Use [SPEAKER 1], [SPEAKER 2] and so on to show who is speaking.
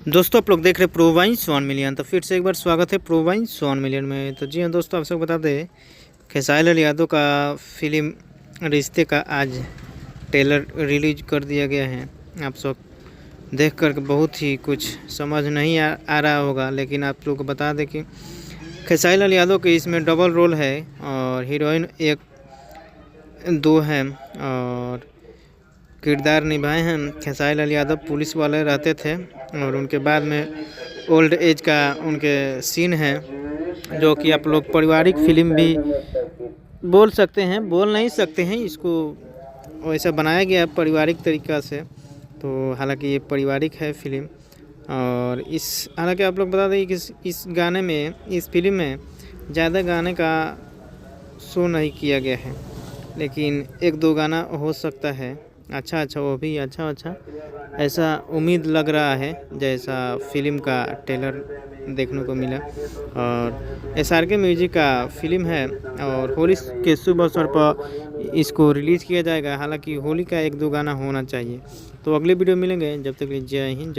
[SPEAKER 1] दोस्तों आप लोग देख रहे हैं प्रो वाइन्स 1 मिलियन। तो फिर से एक बार स्वागत है प्रो वाइन्स 1 मिलियन में। तो जी हाँ दोस्तों, आप सबको बता दें खेसारी लाल यादव का फिल्म रिश्ते का आज ट्रेलर रिलीज कर दिया गया है। आप सब देख कर बहुत ही कुछ समझ नहीं आ रहा होगा, लेकिन आप लोग को बता दें कि खेसारी लाल यादव के इसमें डबल रोल है और हीरोइन एक दो है और किरदार निभाए हैं। खेसारी लाल यादव पुलिस वाले रहते थे और उनके बाद में ओल्ड एज का उनके सीन है, जो कि आप लोग पारिवारिक फिल्म भी बोल सकते हैं, बोल नहीं सकते हैं, इसको वैसा बनाया गया पारिवारिक तरीक़ा से। तो हालांकि ये पारिवारिक है फिल्म और हालांकि आप लोग बता दें कि इस गाने में, इस फिल्म में ज़्यादा गाने का शो नहीं किया गया है, लेकिन एक दो गाना हो सकता है अच्छा, वो भी अच्छा ऐसा उम्मीद लग रहा है जैसा फिल्म का ट्रेलर देखने को मिला। और SRK म्यूजिक का फिल्म है और होली के शुभ अवसर पर इसको रिलीज़ किया जाएगा। हालांकि होली का एक दो गाना होना चाहिए। तो अगले वीडियो मिलेंगे, जब तक के लिए जय हिंद जय।